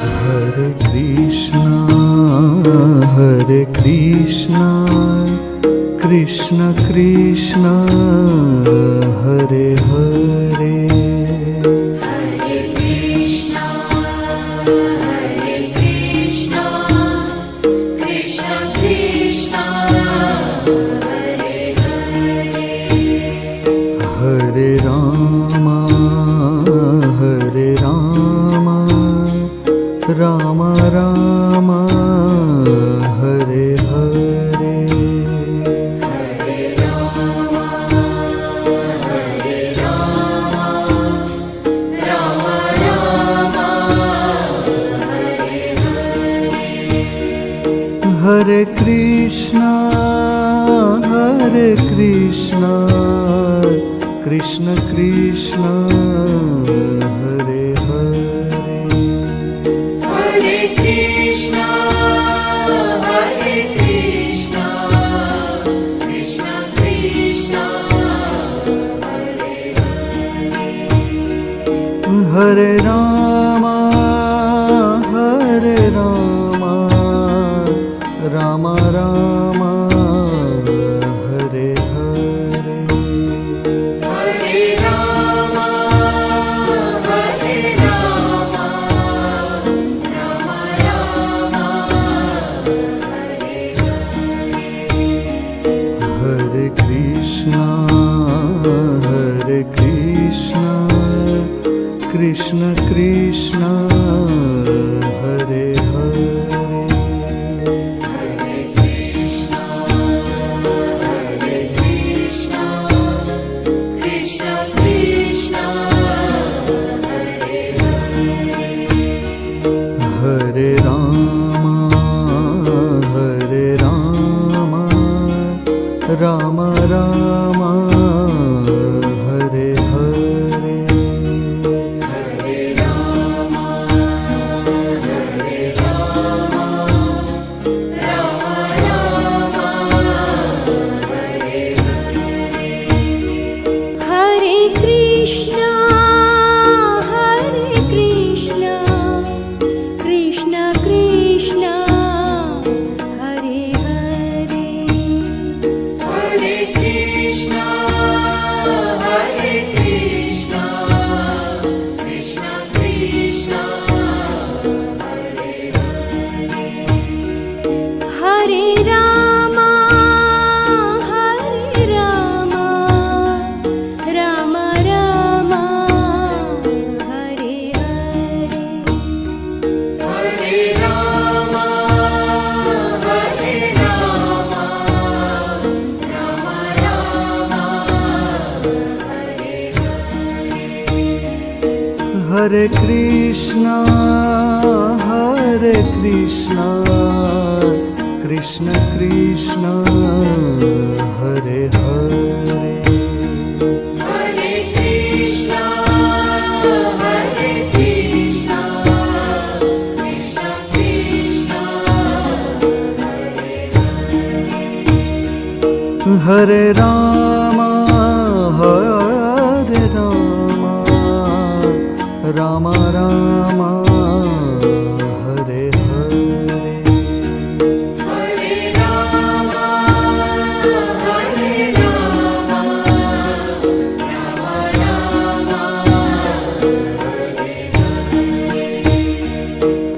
Hare Krishna, Krishna Krishna, Hare Hare. Hare Krishna, Krishna Krishna, Hare Hare. Hare Rama, Rama Rama, Hare Hare. Hare Rama, Rama Rama, Hare Hare. Hare Krishna, Krishna Krishna, Hare Hare. Hare Krishna, Krishna Krishna, Hare Hare. Hare Rama, Rama Rama, Hare Hare. Hare Rama, Rama Rama, Hare Hare. Hare Krishna, Krishna Krishna, Hare Hare. Hare Krishna, Krishna Krishna, Hare Hare. Hare Rama, Rama Rama, Hare Hare. Hare Rama, Rama Rama, Hare Hare. Hare Krishna, Krishna Krishna, Hare Hare. Hare Krishna, Krishna Krishna, Hare Hare. Hare Rama, Rama Rama, Hare Hare. Hare Rama, Rama Rama, Hare Hare. Hare Krishna, Krishna Krishna, Hare Hare. Hare Krishna, Krishna Krishna, Hare Hare. Hare Rama, Rama Rama, Hare Hare. Hare Rama, Rama Rama, Hare Hare.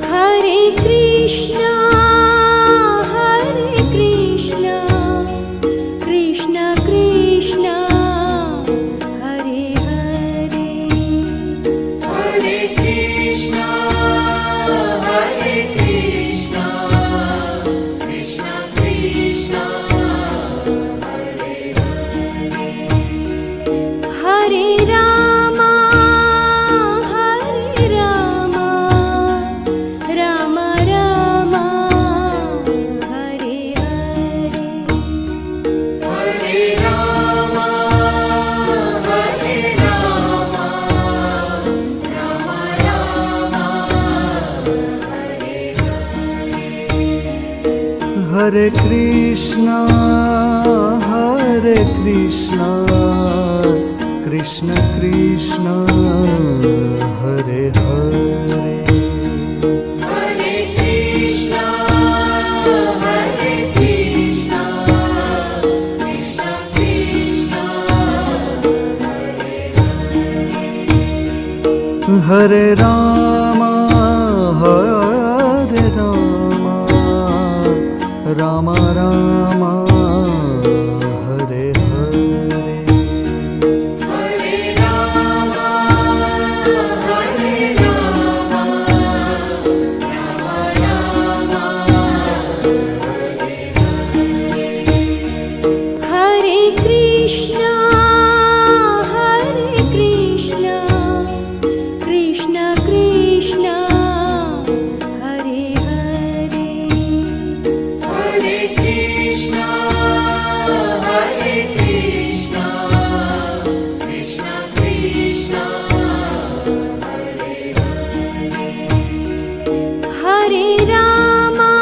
Hare Krishna, Krishna Krishna, Hare Hare. Hare Krishna, Krishna Krishna, Hare Hare. Hare Rama, Rama Rama, Hare Hare. Hare Rama, Rama Rama, Hare Hare. Hare Krishna, Krishna Krishna, Hare Hare. Hare Rama, Hare Rama, Rama Rama, Hare Hare. Hare Rama, Hare Rama, Rama Rama, Hare Krishna, Krishna Krishna, Hare Hare. Hare Krishna, Krishna Krishna, Hare Hare. Hare Rama,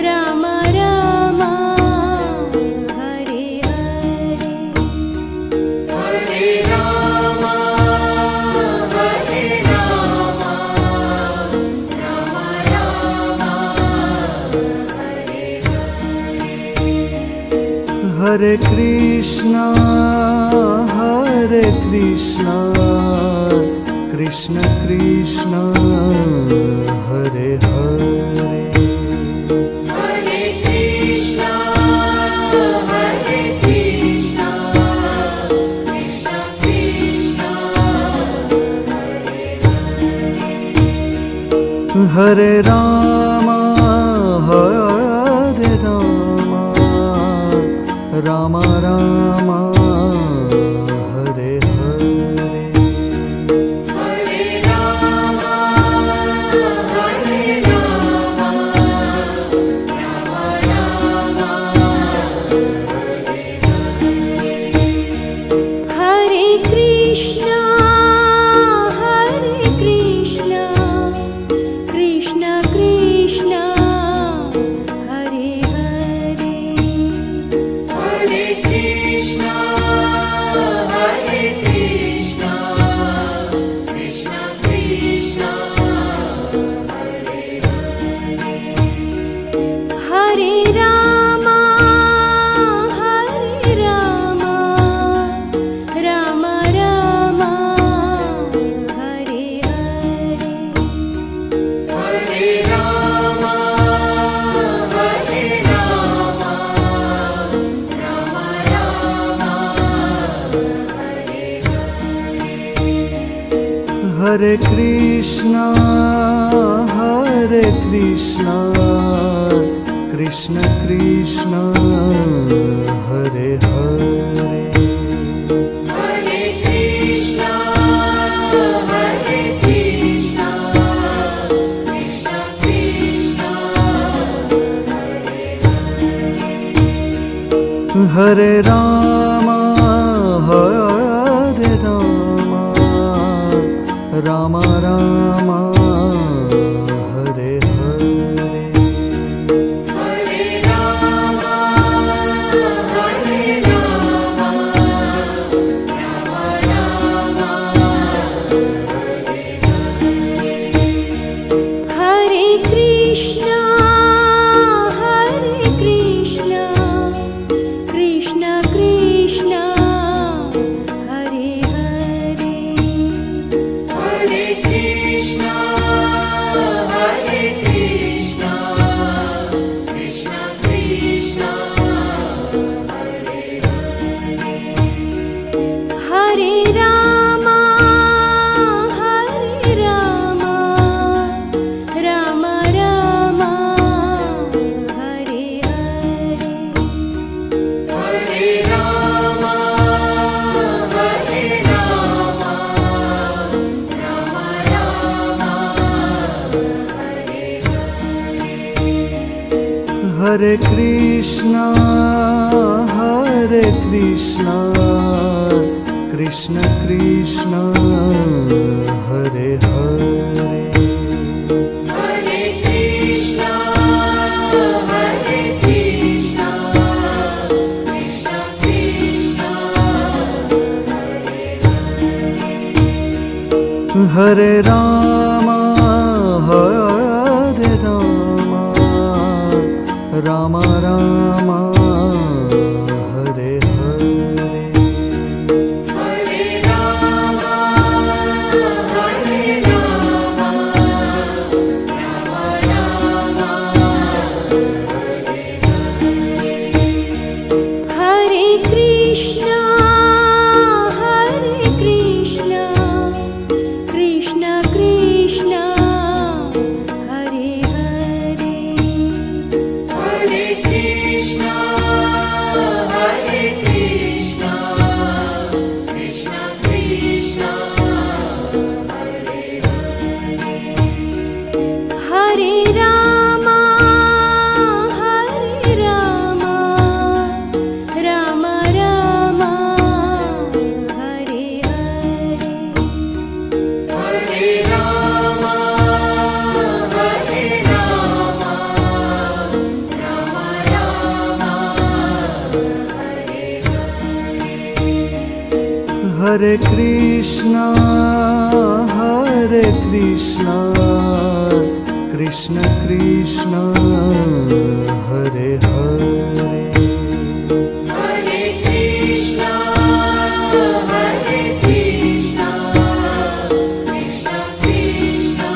Rama Rama, Hare Hare. Hare Rama, Rama Rama, Hare Hare. Hare Krishna, Krishna Krishna, Hare Hare. Hare Krishna, Krishna Krishna, Hare Hare. Hare Rama, Rama Rama, Hare Hare. Hare Rama, Rama Rama, Hare Hare. Hare Krishna, Krishna Krishna, Hare Hare. Hare Krishna, Krishna Krishna, Hare Hare. Hare Rama, Rama Rama, Hare Hare. Hare Rama, Rama Rama, Hare Hare. Hare Krishna, Krishna Krishna, Hare Hare. Hare Krishna, Krishna Krishna, Hare Hare. Hare Rama, Rama Rama, Hare Hare. Hare Rama, Rama Rama, Hare Hare. Hare Krishna, Krishna Krishna, Hare Hare. Hare Krishna, Krishna Krishna, Hare Hare. Hare Rama, Rama Rama, Hare Hare. Hare Rama, Rama Rama, Hare Hare. Hare Krishna, Krishna Krishna, Hare Hare. Hare Krishna, Krishna Krishna, Hare Hare. Hare Rama, Rama Rama, Hare Hare. Hare Hare Krishna, Hare Krishna, Krishna Krishna, Hare Hare. Hare Krishna, Hare Krishna, Krishna Krishna,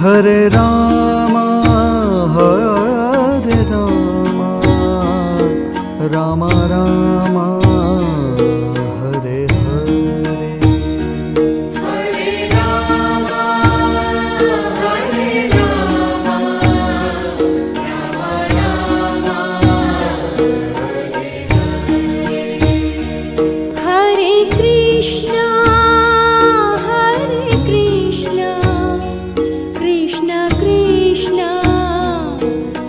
Hare Rama, Hare Rama, Rama Rama, Hare Hare. Hare Rama, Hare Rama, Rama Rama, Hare Krishna, Hare Krishna, Krishna Krishna,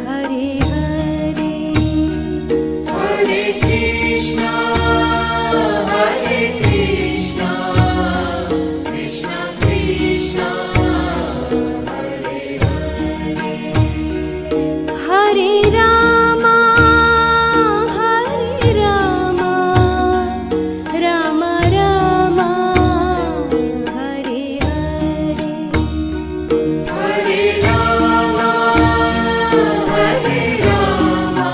Hare Hare. Hare Krishna, Hare Krishna, Krishna Krishna, Hare Rama, Hare Rama, Rama Rama, Hare Hare. Hare Rama, Hare Rama,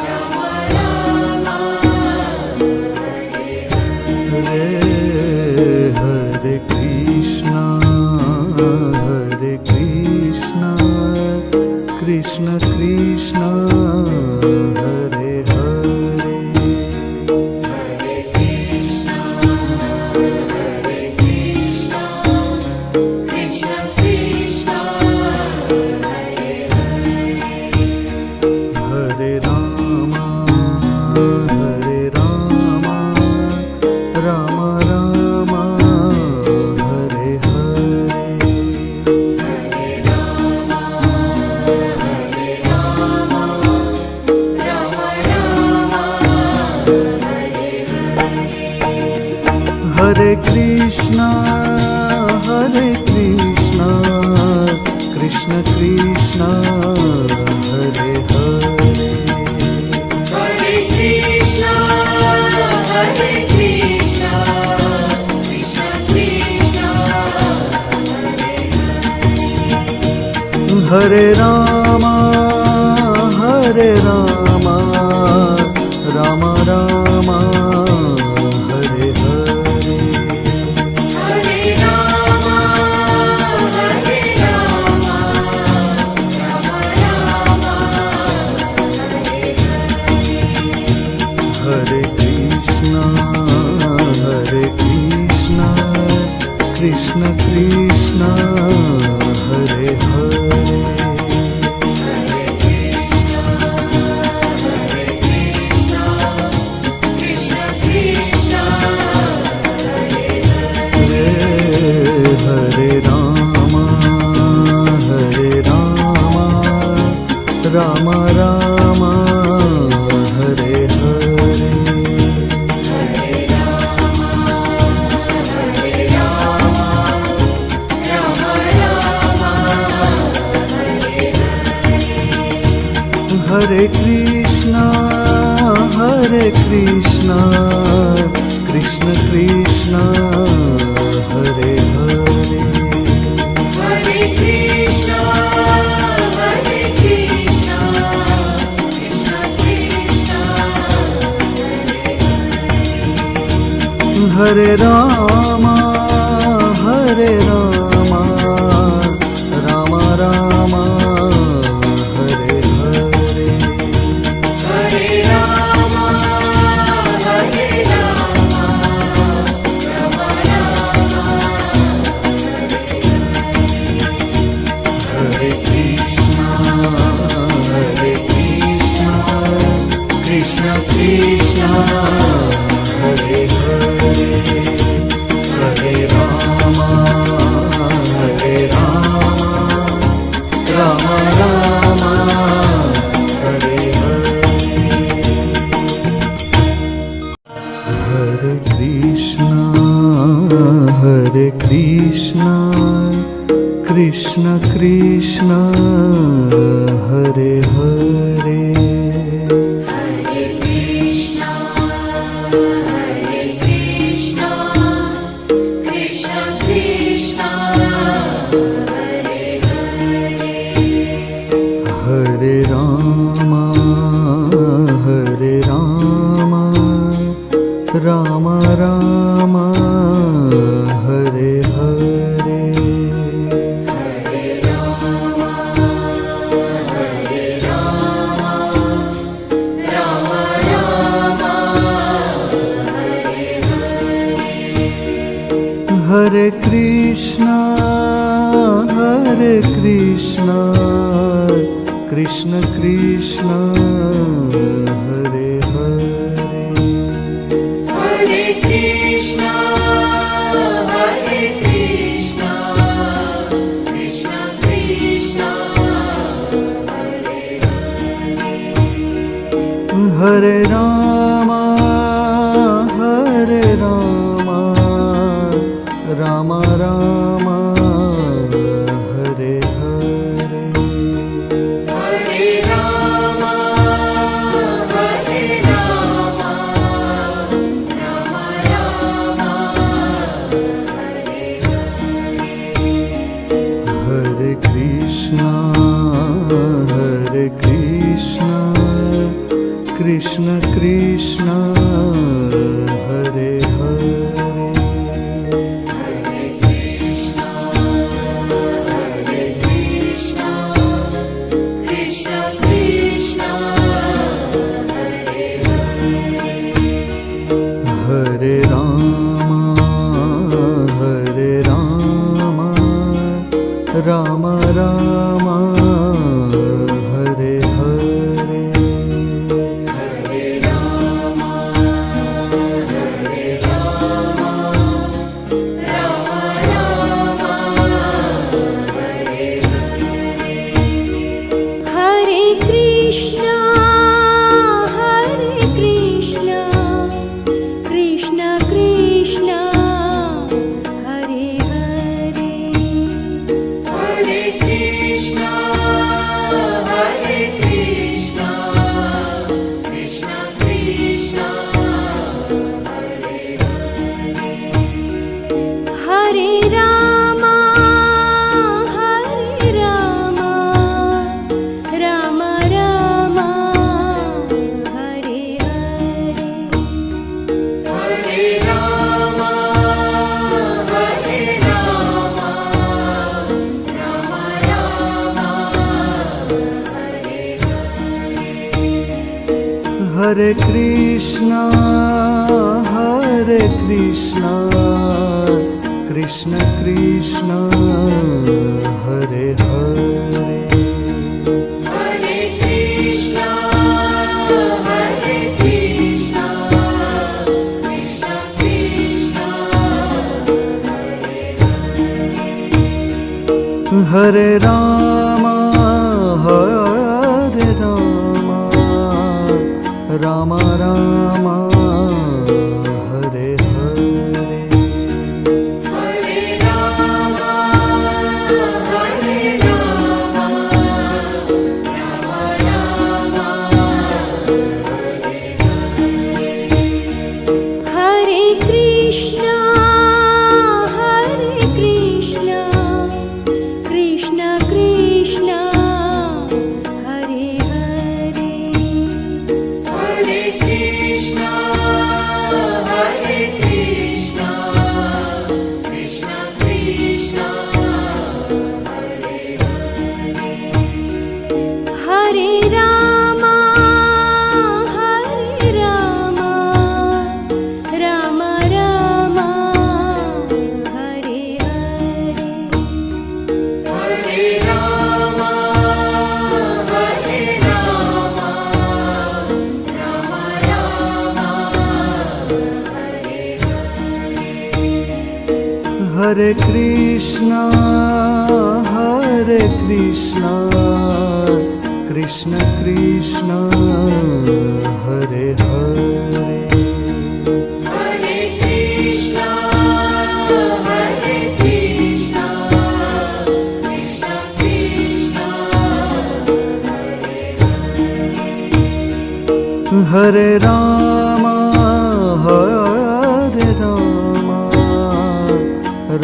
Rama Rama, Hare Krishna, Hare Krishna, Krishna Krishna, Hare Hare. Hare Krishna, Hare Krishna, Krishna Krishna, Hare Rama, Hare Rama, Rama Rama, Hare Hare. Hare Krishna, Hare Krishna, Krishna Krishna, Hare Hare. Hare Krishna, Hare Krishna, Krishna Krishna, Hare Rama, Hare Rama, Rama Rama, Hare Hare. Hare Rama, Hare Rama, Rama Rama, Hare Krishna, Hare Krishna, Krishna Krishna, Hare Hare. Krishna Krishna, Hare Rama, Hare Rama, Rama Rama, Hare Hare. Hare Krishna, Hare Krishna, Krishna Krishna, Hare Hare. Hare Krishna, Hare Krishna, Krishna Krishna, Hare Rama, Hare Rama, Rama Rama, Hare Hare. Hare Rama, Hare Rama, Rama Rama, Hare Krishna, Hare Krishna, Krishna Krishna, Hare Hare. Hare Rama, Hare Rama, Rama Rama, Hare Hare. Hare Krishna, Hare Krishna, Krishna Krishna, Hare Hare. Hare Ram Ram Hare Hare Hare Krishna Krishna Krishna Hare Hare Hare Krishna, Hare Krishna, Krishna Krishna, Hare Hare. Hare Ram Ram Ram Hare Hare Hare Rama, Hare Rama, Rama Rama, Hare Hare. Hare Krishna Krishna Krishna Hare Hare Hare Krishna, Hare Krishna, Krishna Krishna, Hare Hare. Hare Ram Ram Ram Hare Hare Hare Rama, Hare Rama, Rama Rama, Hare Hare. Hare Krishna, Krishna Krishna, Hare Hare. Hare Krishna, Hare Krishna, Krishna Krishna, Hare Hare. Hare Rama, Rama Rama, Hare Hare. Hare Rama, Hare Rama, Rama Rama, Hare Hare. Hare Krishna Krishna Krishna Hare Hare Hare Krishna, Hare Krishna, Krishna Krishna, Hare Hare. Hare Ram Ram Ram Hare Hare Hare Rama, Hare Rama, Rama Rama, Hare Hare. Hare Krishna, Krishna Krishna, Hare Hare. Hare Krishna, Hare Krishna, Krishna Krishna, Hare Hare. Hare Rama, Rama Rama, Hare Hare. Hare Rama, Hare Rama, Rama Rama, Hare Hare. Hare Krishna Krishna Krishna Hare Hare Hare Krishna, Hare Krishna, Krishna Krishna, Hare Hare. Hare Ram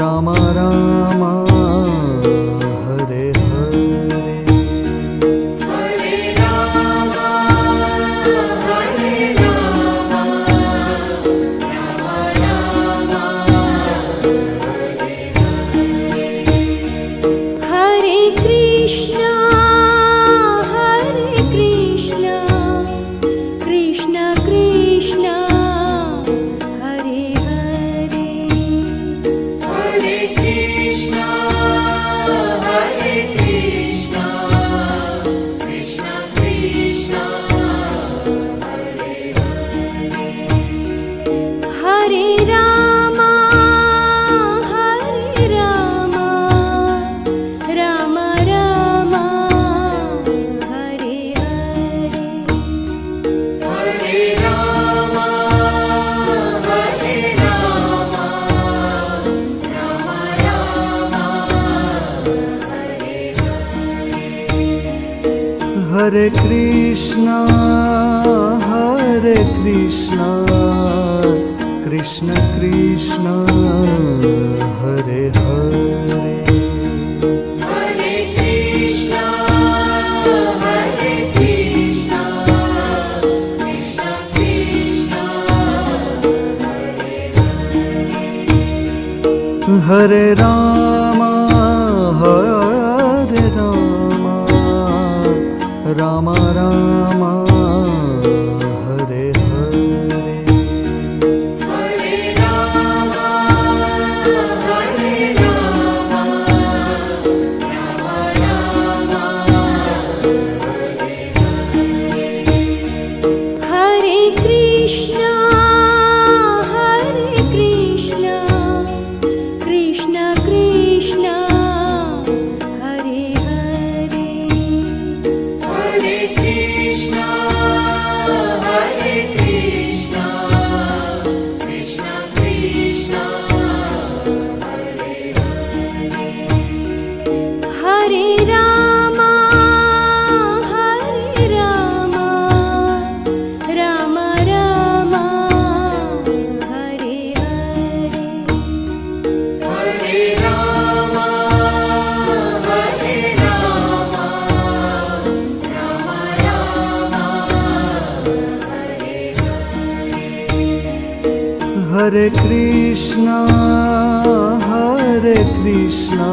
Ram Ram Hare Hare Hare Rama, Hare Rama, Hare Krishna, Hare Krishna, Krishna Krishna, Hare Hare. Hare Krishna, Hare Krishna, Krishna Krishna, Hare Rama, Hare Rama, Rama Rama, Hare Hare. Hare Rama, Hare Rama, Rama Rama, Hare Krishna, Hare Krishna, Krishna Krishna, Hare Hare. Hare Krishna, Hare Krishna, Krishna Krishna, Hare Rama, Hare Rama, Rama Rama, Hare Hare. Hare Rama, Hare Rama, Rama Rama, Hare Krishna, Hare Krishna,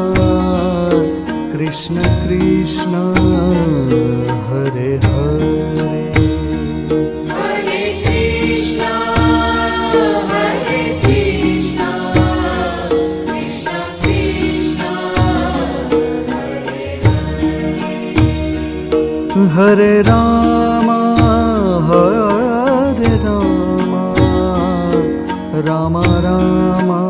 Krishna Krishna, Hare Hare. Hare Krishna, Hare Krishna, Krishna Krishna, Hare Rama, Hare Rama, Rama Rama,